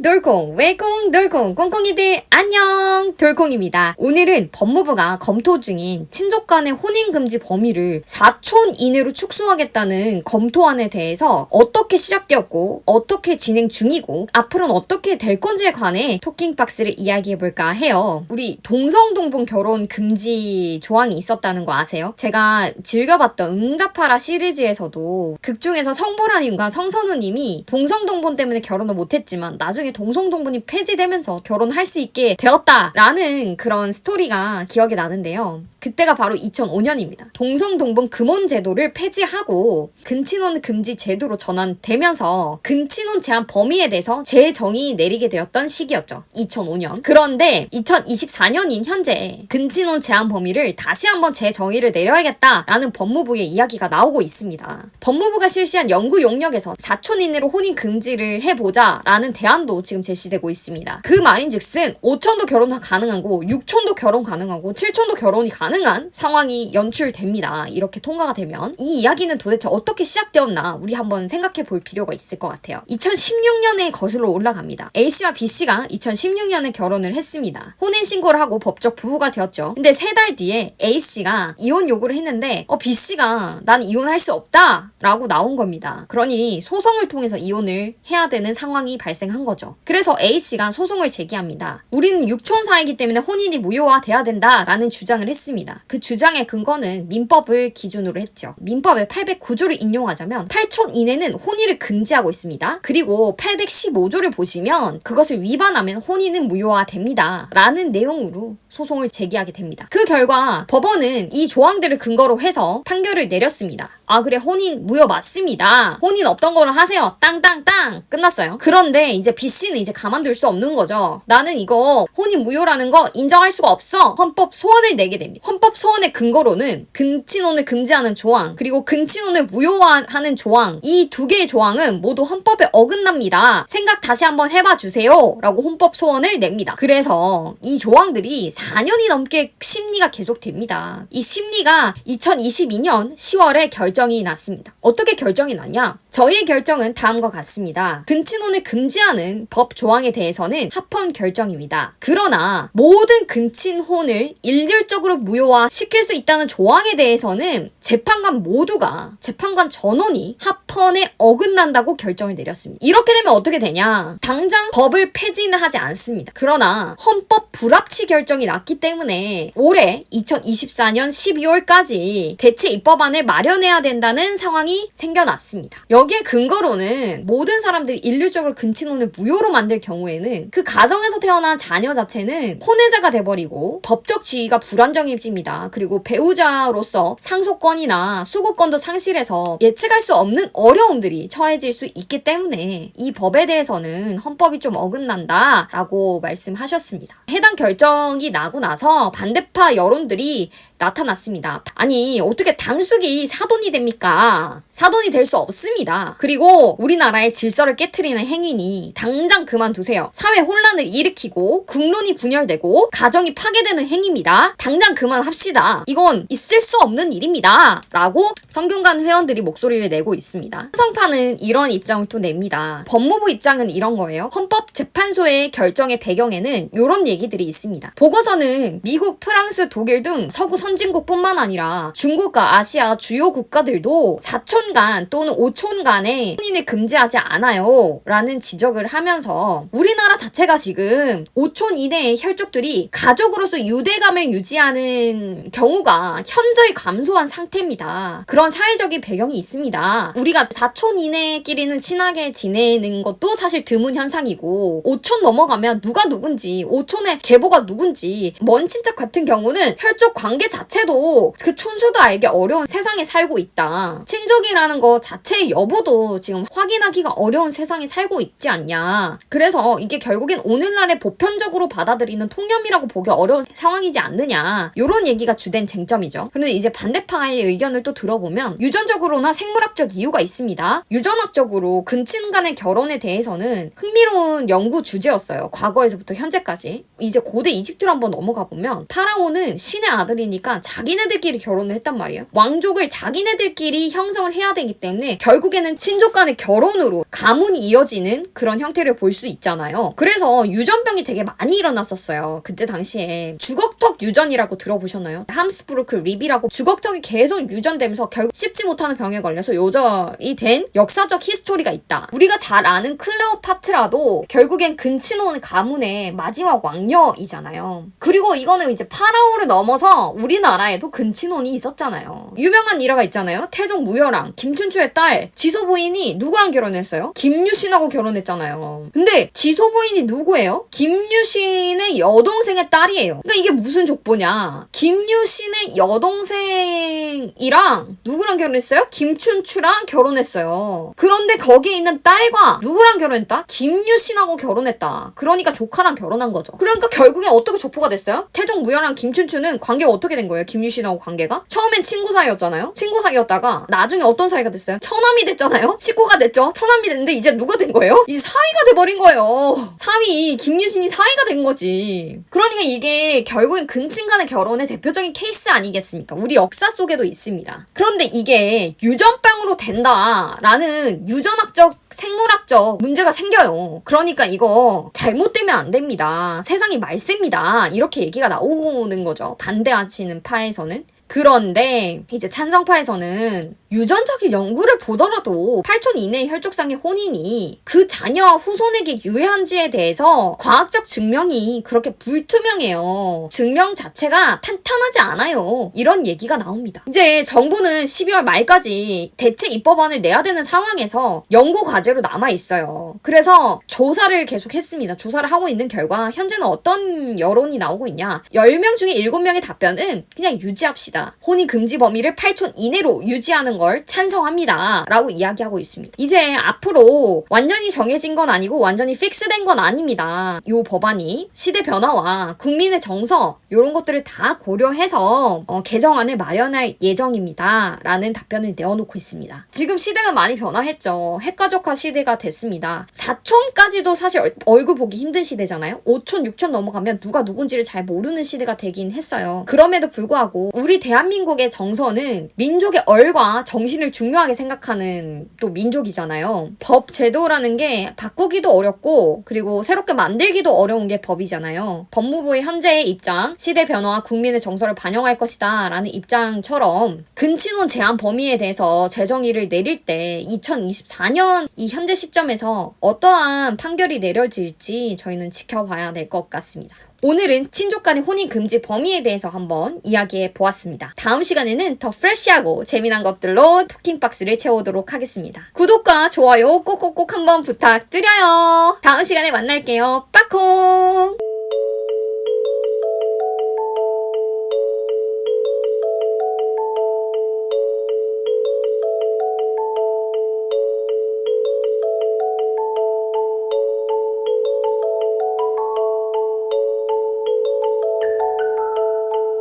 돌콩 웰콩 돌콩 꽁꽁이들 안녕, 돌콩입니다. 오늘은 법무부가 검토 중인 친족 간의 혼인금지 범위를 4촌 이내로 축소하겠다는 검토안에 대해서 어떻게 시작되었고 어떻게 진행 중이고 앞으로는 어떻게 될 건지에 관해 토킹박스를 이야기해볼까 해요. 우리 동성동본 결혼 금지 조항이 있었다는 거 아세요? 제가 즐겨봤던 응답하라 시리즈에서도 극중에서 성보라님과 성선우님이 동성동본 때문에 결혼을 못했지만 나중에 동성동본이 폐지되면서 결혼할 수 있게 되었다라는 그런 스토리가 기억이 나는데요. 그때가 바로 2005년입니다. 동성동본 금혼 제도를 폐지하고 근친혼 금지 제도로 전환되면서 근친혼 제한 범위에 대해서 재정의 내리게 되었던 시기였죠. 2005년. 그런데 2024년인 현재 근친혼 제한 범위를 다시 한번 재정의를 내려야겠다라는 법무부의 이야기가 나오고 있습니다. 법무부가 실시한 연구 용역에서 4촌 이내로 혼인 금지를 해보자라는 대안도 지금 제시되고 있습니다. 그 말인즉슨 5촌도 결혼 가능하고 6촌도 결혼 가능하고 7촌도 결혼이 가능한 상황이 연출됩니다. 이렇게 통과가 되면 이 이야기는 도대체 어떻게 시작되었나 우리 한번 생각해 볼 필요가 있을 것 같아요. 2016년에 거슬러 올라갑니다. A씨와 B씨가 2016년에 결혼을 했습니다. 혼인신고를 하고 법적 부부가 되었죠. 근데 3달 뒤에 A씨가 이혼 요구를 했는데 B씨가 난 이혼할 수 없다 라고 나온 겁니다. 그러니 소송을 통해서 이혼을 해야 되는 상황이 발생한 거죠. 그래서 A씨가 소송을 제기합니다. 우리는 6촌 사이기 때문에 혼인이 무효화돼야 된다라는 주장을 했습니다. 그 주장의 근거는 민법을 기준으로 했죠. 민법의 809조를 인용하자면 8촌 이내는 혼인을 금지하고 있습니다. 그리고 815조를 보시면 그것을 위반하면 혼인은 무효화됩니다. 라는 내용으로 소송을 제기하게 됩니다. 그 결과 법원은 이 조항들을 근거로 해서 판결을 내렸습니다. 아 그래 혼인 무효 맞습니다. 혼인 없던 걸로 하세요. 땅땅땅 끝났어요. 그런데 이제 B씨는 이제 가만둘 수 없는 거죠. 나는 이거 혼인 무효라는 거 인정할 수가 없어. 헌법 소원을 내게 됩니다. 헌법 소원의 근거로는 근친혼을 금지하는 조항 그리고 근친혼을 무효화하는 조항 이 두 개의 조항은 모두 헌법에 어긋납니다. 생각 다시 한번 해봐 주세요. 라고 헌법 소원을 냅니다. 그래서 이 조항들이 4년이 넘게 심리가 계속됩니다. 이 심리가 2022년 10월에 결정이 났습니다. 어떻게 결정이 났냐? 저희의 결정은 다음과 같습니다. 근친혼을 금지하는 법 조항에 대해서는 합헌 결정입니다. 그러나 모든 근친혼을 일률적으로 무효화시킬 수 있다는 조항에 대해서는 재판관 모두가 재판관 전원이 합헌에 어긋난다고 결정을 내렸습니다. 이렇게 되면 어떻게 되냐? 당장 법을 폐지는 하지 않습니다. 그러나 헌법 불합치 결정이 났기 때문에 올해 2024년 12월까지 대체 입법안을 마련해야 된다는 상황이 생겨났습니다. 여기에 근거로는 모든 사람들이 일률적으로 근친혼을 무효로 만들 경우에는 그 가정에서 태어난 자녀 자체는 혼외자가 돼버리고 법적 지위가 불안정해집니다. 그리고 배우자로서 상속권이나 수급권도 상실해서 예측할 수 없는 어려움들이 처해질 수 있기 때문에 이 법에 대해서는 헌법이 좀 어긋난다 라고 말씀하셨습니다. 해당 결정이 나고 나서 반대파 여론들이 나타났습니다. 아니 어떻게 당숙이 사돈이 됩니까? 사돈이 될 수 없습니다. 그리고 우리나라의 질서를 깨트리는 행위니 당장 그만두세요. 사회 혼란을 일으키고 국론이 분열되고 가정이 파괴되는 행위입니다. 당장 그만합시다. 이건 있을 수 없는 일입니다. 라고 성균관 회원들이 목소리를 내고 있습니다. 성파는 이런 입장을 또 냅니다. 법무부 입장은 이런 거예요. 헌법재판소의 결정의 배경에는 이런 얘기들이 있습니다. 보고서는 미국, 프랑스, 독일 등 서구 선진국뿐만 아니라 중국과 아시아 주요 국가들도 4촌간 또는 5촌간의 혼인을 금지하지 않아요 라는 지적을 하면서 우리나라 자체가 지금 5촌 이내의 혈족들이 가족으로서 유대감을 유지하는 경우가 현저히 감소한 상태입니다. 그런 사회적인 배경이 있습니다. 우리가 4촌 이내끼리는 친하게 지내는 것도 사실 드문 현상이고 5촌 넘어가면 누가 누군지 5촌의 계보가 누군지 먼 친척 같은 경우는 혈족 관계 자체도 그 촌수도 알기 어려운 세상에 살고 있다. 친족이라는 거 자체의 여부도 지금 확인하기가 어려운 세상에 살고 있지 않냐. 그래서 이게 결국엔 오늘날의 보편적으로 받아들이는 통념이라고 보기 어려운 상황이지 않느냐. 이런 요런 얘기가 주된 쟁점이죠. 그런데 이제 반대파의 의견을 또 들어보면 유전적으로나 생물학적 이유가 있습니다. 유전학적으로 근친 간의 결혼에 대해서는 흥미로운 연구 주제였어요. 과거에서부터 현재까지. 이제 고대 이집트로 한번 넘어가 보면 파라오는 신의 아들이니까 자기네들끼리 결혼을 했단 말이에요. 왕족을 자기네들끼리 형성을 해야 되기 때문에 결국에는 친족 간의 결혼으로 가문이 이어지는 그런 형태를 볼 수 있잖아요. 그래서 유전병이 되게 많이 일어났었어요. 그때 당시에 주걱턱 유전이라고 들어보셨나요? 함스부르크 립이라고 주걱턱이 계속 유전되면서 결국 씹지 못하는 병에 걸려서 요절이 된 역사적 히스토리가 있다. 우리가 잘 아는 클레오파트라도 결국엔 근친혼 가문의 마지막 왕녀이잖아요. 그리고 이거는 이제 파라오를 넘어서 우리나라에도 근친혼이 있었잖아요. 유명한 일화가 있잖아요. 태종 무열왕 김춘추의 딸 지소부인이 누구랑 결혼했어요? 김유신하고 결혼했잖아요. 근데 지소부인이 누구예요? 김유신의 여동생의 딸이에요. 그러니까 이게 무슨 족보냐? 김유신의 여동생이랑 누구랑 결혼했어요? 김춘추랑 결혼했어요. 그런데 거기에 있는 딸과 누구랑 결혼했다? 김유신하고 결혼했다. 그러니까 조카랑 결혼한 거죠. 그러니까 결국엔 어떻게 족보가 됐어요? 태종 무열왕 김춘추는 관계가 어떻게 된 거예요? 김유신하고 관계가? 처음엔 친구 사이였잖아요? 친구 사이였다가 나중에 어떤 사이가 됐어요? 처남이 됐잖아요? 식구가 됐죠? 처남이 됐는데 이제 누가 된 거예요? 이 사이가 돼버린 거예요. 사위 김유신이 사이가 된 거지. 그러니까 이게 결국엔 근친 간의 결혼의 대표적인 케이스 아니겠습니까? 우리 역사 속에도 있습니다. 그런데 이게 유전병으로 된다라는 유전학적 생물학적 문제가 생겨요. 그러니까 이거 잘못되면 안 됩니다. 세상이 말세입니다. 이렇게 얘기가 나오는 거죠. 반대하시는 파에서는. 그런데 이제 찬성파에서는 유전적인 연구를 보더라도 8촌 이내의 혈족상의 혼인이 그 자녀와 후손에게 유해한지에 대해서 과학적 증명이 그렇게 불투명해요. 증명 자체가 탄탄하지 않아요. 이런 얘기가 나옵니다. 이제 정부는 12월 말까지 대체 입법안을 내야 되는 상황에서 연구 과제로 남아있어요. 그래서 조사를 계속 했습니다. 조사를 하고 있는 결과 현재는 어떤 여론이 나오고 있냐. 10명 중에 7명의 답변은 그냥 유지합시다. 혼인 금지 범위를 8촌 이내로 유지하는 걸 찬성합니다. 라고 이야기하고 있습니다. 이제 앞으로 완전히 정해진 건 아니고 완전히 픽스된 건 아닙니다. 이 법안이 시대 변화와 국민의 정서 이런 것들을 다 고려해서 개정안을 마련할 예정입니다. 라는 답변을 내어놓고 있습니다. 지금 시대가 많이 변화했죠. 핵가족화 시대가 됐습니다. 4촌까지도 사실 얼굴 보기 힘든 시대잖아요. 5촌, 6촌 넘어가면 누가 누군지를 잘 모르는 시대가 되긴 했어요. 그럼에도 불구하고 우리 대한민국의 정서는 민족의 얼과 정신을 중요하게 생각하는 또 민족이잖아요. 법 제도라는 게 바꾸기도 어렵고 그리고 새롭게 만들기도 어려운 게 법이잖아요. 법무부의 현재의 입장, 시대 변화와 국민의 정서를 반영할 것이다 라는 입장처럼 근친혼 제한 범위에 대해서 재정의를 내릴 때 2024년 이 현재 시점에서 어떠한 판결이 내려질지 저희는 지켜봐야 될 것 같습니다. 오늘은 친족 간의 혼인 금지 범위에 대해서 한번 이야기해 보았습니다. 다음 시간에는 더 프레시하고 재미난 것들로 토킹박스를 채우도록 하겠습니다. 구독과 좋아요 꼭꼭꼭 한번 부탁드려요. 다음 시간에 만날게요. 빠콩!